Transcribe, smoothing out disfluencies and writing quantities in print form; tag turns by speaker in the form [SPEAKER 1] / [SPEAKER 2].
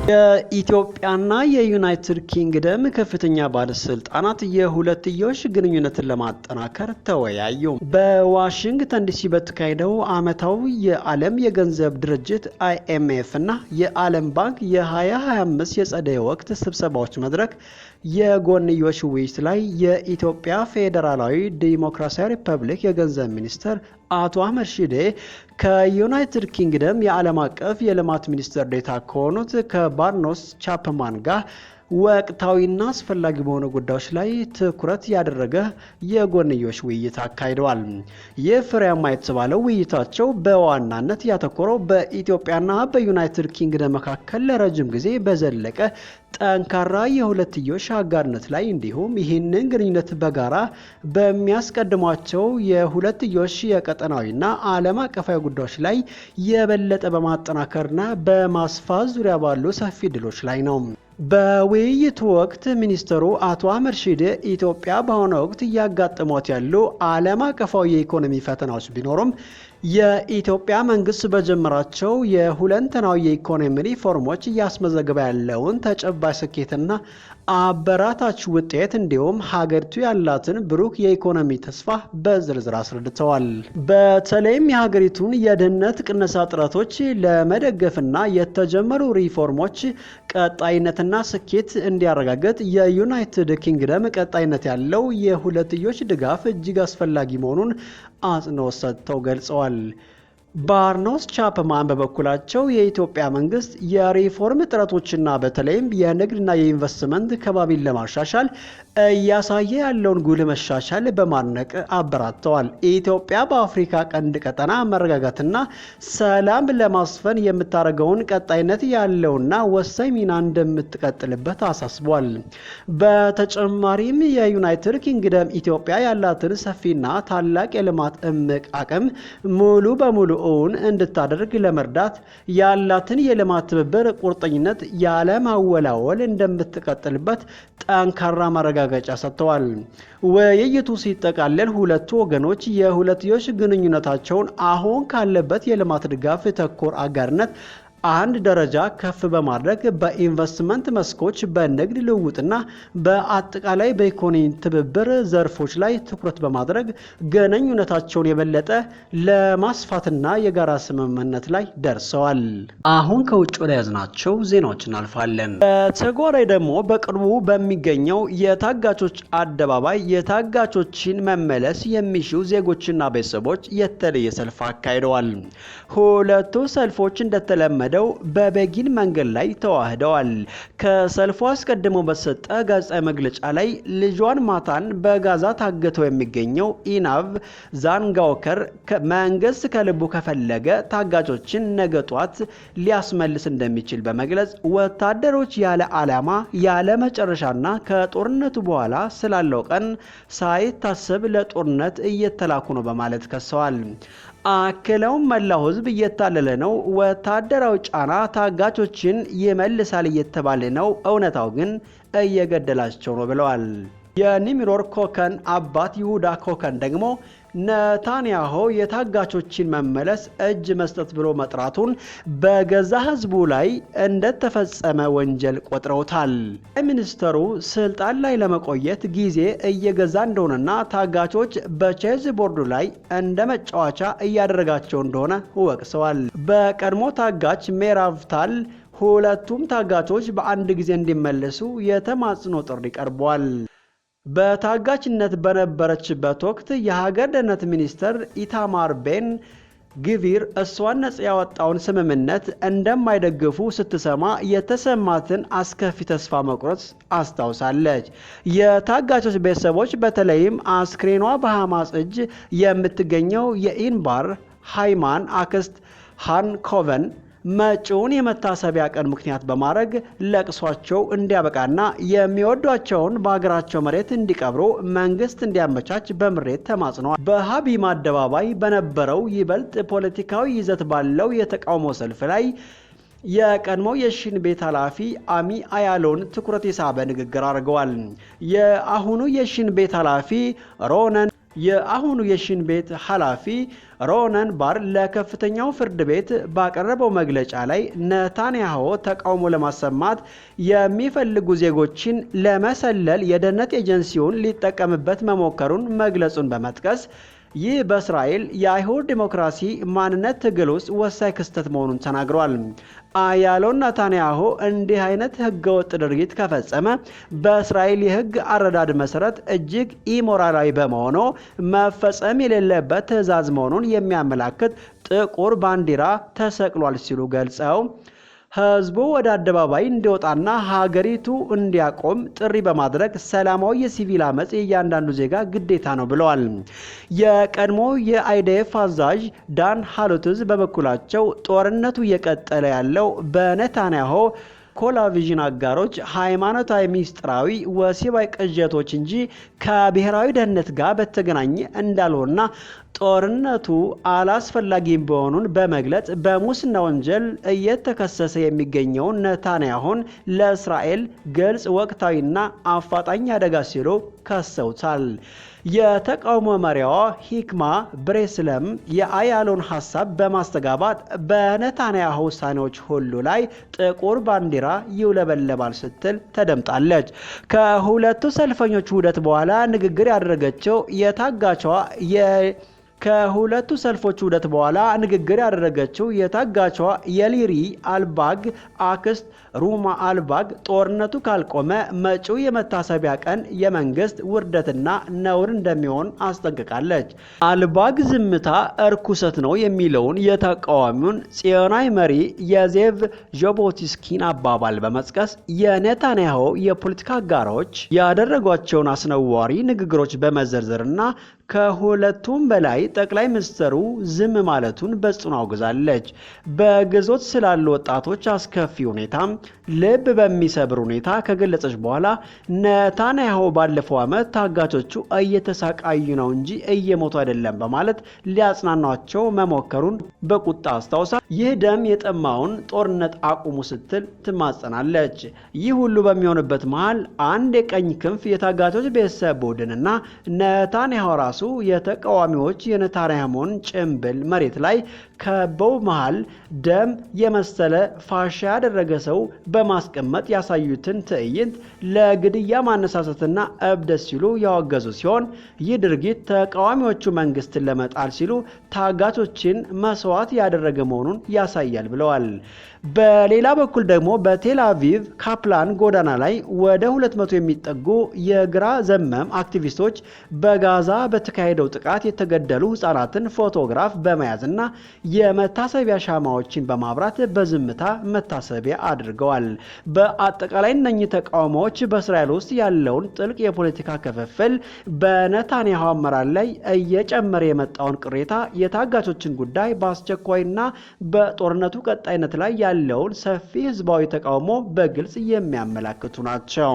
[SPEAKER 1] የኢትዮጵያና የዩናይትድ ኪንግደም ከፍተኛ ባለስልጣናት የሁለትዮሽ ግንኙነትን ለማጠናከር ተወያዩ። በዋሽንግተን ዲሲ በተካሄደው ዓመታዊ የዓለም የገንዘብ ድርጅት IMF እና የዓለም ባንክ የ2025 የጸደይ ወቅት ስብሰባዎች መድረክ የጎንዮሽ ውይይት ላይ የኢትዮጵያ ፌዴራላዊ ዲሞክራሲያዊ ሪፐብሊክ የገንዘብ ሚኒስትር አቶ አህመድ ሺዴ ከዩናይትድ ኪንግደም የዓለም አቀፍ የልማት ሚኒስትር ዴኤታ ከሆኑት ከባርኖስ ቻፕማን ጋር ወቅታዊና አስፈላጊ በሆኑ ጉዳዮች ላይ ትኩረት ያደረገ የጎንዮሽ ውይይት አካሂደዋል። የፍሬያማ የተባለው ውይይታቸው በዋናነት ያተኮረው በኢትዮጵያና በዩናይትድ ኪንግደም መካከል ለረጅም ጊዜ በዘለቀ ጠንካራ የሁለትዮሽ አጋርነት ላይ እንዲሁም ይህንን ግንኙነት በጋራ በሚያስቀድሟቸው የሁለትዮሽ የቀጠናዊና ዓለም አቀፋዊ ጉዳዮች ላይ የበለጠ በማጠናከርና በማስፋት ዙሪያ ባሉ ሰፊ ድሎች ላይ ነው። በውይይቱ ወቅት ሚኒስትሩ አቶ አህመድ ሺዴ ኢትዮጵያ በአሁኑ ወቅት እያጋጠሟት ያሉ ዓለም አቀፋዊ የኢኮኖሚ ፈተናዎች ቢኖሩም የኢትዮጵያ መንግስት በጀመራቸው የሁለንተናዊ የኢኮኖሚ ሪፎርሞች እያስመዘገበ ያለውን ተጨባጭ ስኬትና አበራታች ውጤት እንዲሁም ሀገሪቱ ያላትን ብሩህ የኢኮኖሚ ተስፋ በዝርዝር አስረድተዋል። በተለይም የሀገሪቱን የድህነት ቅነሳ ጥረቶች ለመደገፍና የተጀመሩ ሪፎርሞች ቀጣይነትና ስኬት እንዲያረጋግጥ የዩናይትድ ኪንግደም ቀጣይነት ያለው የሁለትዮሽ ድጋፍ እጅግ አስፈላጊ መሆኑን አጽንኦት ሰጥተው ገልጸዋል። ባርኖስ ቻፕማን በበኩላቸው የኢትዮጵያ መንግስት የሪፎርም ጥረቶችና በተለይም የንግድና የኢንቨስትመንት ከባቢን ለማሻሻል እያሳየ ያለውን ጉልህ መሻሻል በማድነቅ አበራተዋል። ኢትዮጵያ በአፍሪካ ቀንድ ቀጠና መረጋጋትና ሰላም ለማስፈን የምታደርገውን ቀጣይነት ያለውና ወሳኝ ሚና እንደምትቀጥልበት አሳስቧል። በተጨማሪም የዩናይትድ ኪንግደም ኢትዮጵያ ያላትን ሰፊና ታላቅ የልማት እምቅ አቅም ሙሉ በሙሉ እውን እንድታደርግ ለመርዳት ያላትን የልማት ትብብር ቁርጠኝነት ያለማወላወል እንደምትቀጥልበት ጠንካራ ማረጋገጫ ሰጥተዋል። ውይይቱ ሲጠቃለል ሁለቱ ወገኖች የሁለትዮሽ ግንኙነታቸውን አሁን ካለበት የልማት ድጋፍ ተኮር አጋርነት አንድ ደረጃ ከፍ በማድረግ በኢንቨስትመንት መስኮች፣ በንግድ ልውውጥና በአጠቃላይ በኢኮኖሚ ትብብር ዘርፎች ላይ ትኩረት በማድረግ ግንኙነታቸውን የበለጠ ለማስፋትና የጋራ ስምምነት ላይ ደርሰዋል። አሁን ከውጭ ወደ ያዝናቸው ዜናዎች እናልፋለን። በተጓዳኝ ደግሞ በቅርቡ በሚገኘው የታጋቾች አደባባይ የታጋቾችን መመለስ የሚሹ ዜጎችና ቤተሰቦች የተለየ ሰልፍ አካሂደዋል። ሁለቱ ሰልፎች እንደተለመደው በቤጊን መንገድ ላይ ተዋህደዋል። ከሰልፉ አስቀድሞ በተሰጠ ጋዜጣዊ መግለጫ ላይ ልጇን ማታን በጋዛ ታግተው የሚገኘው ኢናቭ ዛንጋውከር መንግስት ከልቡ ከፈለገ ታጋቾችን ነገ ጧት ሊያስመልስ እንደሚችል በመግለጽ ወታደሮች ያለ ዓላማ ያለ መጨረሻና ከጦርነቱ በኋላ ስላለው ቀን ሳይታሰብ ለጦርነት እየተላኩ ነው በማለት ከሰዋል። አክለውም መላው ህዝብ እየታለለ ነው፣ ወታደራዊ ጫና ታጋቾችን ይመልሳል እየተባለ ነው፣ እውነታው ግን እየገደላቸው ነው ብለዋል። የኒሚሮር ኮከን አባት ይሁዳ ኮከን ደግሞ ነታንያሁ የታጋቾችን መመለስ እጅ መስጠት ብሎ መጥራቱን በገዛ ህዝቡ ላይ እንደተፈጸመ ወንጀል ቆጥረውታል። ሚኒስተሩ ስልጣን ላይ ለመቆየት ጊዜ እየገዛ እንደሆነና ታጋቾች በቼዝ ቦርዱ ላይ እንደ መጫወቻ እያደረጋቸው እንደሆነ ወቅሰዋል። በቀድሞ ታጋች ሜራቭታል ሁለቱም ታጋቾች በአንድ ጊዜ እንዲመለሱ የተማጽኖ ጥሪ ቀርቧል። በታጋችነት በነበረችበት ወቅት የሀገር ደህንነት ሚኒስትር ኢታማር ቤን ግቪር እሷን ነጻ ያወጣውን ስምምነት እንደማይደግፉ ስትሰማ የተሰማትን አስከፊ ተስፋ መቁረጥ አስታውሳለች። የታጋቾች ቤተሰቦች በተለይም አስክሬኗ በሐማስ እጅ የምትገኘው የኢንባር ሃይማን አክስት ሃን ኮቨን መጪውን የመታሰቢያ ቀን ምክንያት በማድረግ ለቅሷቸው እንዲያበቃና የሚወዷቸውን በሀገራቸው መሬት እንዲቀብሩ መንግስት እንዲያመቻች በምሬት ተማጽነዋል። በሀቢም አደባባይ በነበረው ይበልጥ ፖለቲካዊ ይዘት ባለው የተቃውሞ ሰልፍ ላይ የቀድሞው የሺን ቤት ኃላፊ አሚ አያሎን ትኩረት የሳበ ንግግር አድርገዋል። የአሁኑ የሺን ቤት ኃላፊ ሮነን የአሁኑ የሽን ቤት ኃላፊ ሮነን ባር ለከፍተኛው ፍርድ ቤት ባቀረበው መግለጫ ላይ ኔታንያሁ ተቃውሞ ለማሰማት የሚፈልጉ ዜጎችን ለመሰለል የደህንነት ኤጀንሲውን ሊጠቀምበት መሞከሩን መግለጹን በመጥቀስ ይህ በእስራኤል የአይሁድ ዲሞክራሲ ማንነት ትግል ውስጥ ወሳኝ ክስተት መሆኑን ተናግሯል። አያሎን ኔታንያሁ እንዲህ አይነት ህገወጥ ድርጊት ከፈጸመ በእስራኤል የህግ አረዳድ መሰረት እጅግ ኢሞራላዊ በመሆኑ መፈጸም የሌለበት ትዕዛዝ መሆኑን የሚያመላክት ጥቁር ባንዲራ ተሰቅሏል ሲሉ ገልጸው ህዝቡ ወደ አደባባይ እንዲወጣና ሀገሪቱ እንዲያቆም ጥሪ በማድረግ ሰላማዊ የሲቪል አመጽ የእያንዳንዱ ዜጋ ግዴታ ነው ብለዋል። የቀድሞ የአይዲኤፍ አዛዥ ዳን ሃሉትዝ በበኩላቸው ጦርነቱ እየቀጠለ ያለው በኔታንያሁ ኮላቪዥን አጋሮች ሃይማኖታዊ ሚስጥራዊ ወሲባዊ ቅዠቶች እንጂ ከብሔራዊ ደህንነት ጋር በተገናኘ እንዳልሆነና ጦርነቱ አላስፈላጊ መሆኑን በመግለጽ በሙስና ወንጀል እየተከሰሰ የሚገኘውን ኔታንያሁን ለእስራኤል ግልጽ ወቅታዊና አፋጣኝ አደጋ ሲሉ ከሰውታል። የተቃውሞ መሪዋ ሂክማ ብሬስለም የአያሎን ሀሳብ በማስተጋባት በኔታንያሁ ውሳኔዎች ሁሉ ላይ ጥቁር ባንዲራ ይውለበለባል ስትል ተደምጣለች። ከሁለቱ ሰልፈኞች ውህደት በኋላ ንግግር ያደረገችው ከሁለቱ ሰልፎች ውህደት በኋላ ንግግር ያደረገችው የታጋቿ የሊሪ አልባግ አክስት ሩማ አልባግ ጦርነቱ ካልቆመ መጪው የመታሰቢያ ቀን የመንግስት ውርደትና ነውር እንደሚሆን አስጠንቅቃለች። አልባግ ዝምታ እርኩሰት ነው የሚለውን የተቃዋሚውን ጽዮናዊ መሪ የዜቭ ዦቦቲስኪን አባባል በመጥቀስ የኔታንያሁ የፖለቲካ አጋሮች ያደረጓቸውን አስነዋሪ ንግግሮች በመዘርዘርና ከሁለቱም በላይ ጠቅላይ ሚኒስትሩ ዝም ማለቱን በጽኑ አውግዛለች። በግዞት ስላሉ ወጣቶች አስከፊ ሁኔታ ልብ በሚሰብር ሁኔታ ከገለጸች በኋላ ኔታንያሁ ባለፈው ዓመት ታጋቾቹ እየተሳቃዩ ነው እንጂ እየሞቱ አይደለም በማለት ሊያጽናኗቸው መሞከሩን በቁጣ አስታውሳ ይህ ደም የጠማውን ጦርነት አቁሙ ስትል ትማጸናለች። ይህ ሁሉ በሚሆንበት መሃል አንድ የቀኝ ክንፍ የታጋቾች ቤተሰብ ቡድንና ኔታንያሁ ራሱ የተቃዋሚዎች የኔታንያሁን ጭምብል መሬት ላይ ከበው መሃል ደም የመሰለ ፋሻ ያደረገ ሰው በማስቀመጥ ያሳዩትን ትዕይንት ለግድያ ማነሳሳትና እብደት ሲሉ ያወገዙ ሲሆን ይህ ድርጊት ተቃዋሚዎቹ መንግስትን ለመጣል ሲሉ ታጋቾችን መስዋዕት ያደረገ መሆኑን ያሳያል ብለዋል። በሌላ በኩል ደግሞ በቴል አቪቭ ካፕላን ጎዳና ላይ ወደ 200 የሚጠጉ የግራ ዘመም አክቲቪስቶች በጋዛ በተካሄደው ጥቃት የተገደሉ ህጻናትን ፎቶግራፍ በመያዝና የመታሰቢያ ሻማዎችን በማብራት በዝምታ መታሰቢያ አድርገዋል። በአጠቃላይ እነኚህ ተቃውሞዎች በእስራኤል ውስጥ ያለውን ጥልቅ የፖለቲካ ክፍፍል፣ በኔታንያሁ አመራር ላይ እየጨመረ የመጣውን ቅሬታ፣ የታጋቾችን ጉዳይ በአስቸኳይና በጦርነቱ ቀጣይነት ላይ ያለውን ሰፊ ህዝባዊ ተቃውሞ በግልጽ የሚያመላክቱ ናቸው።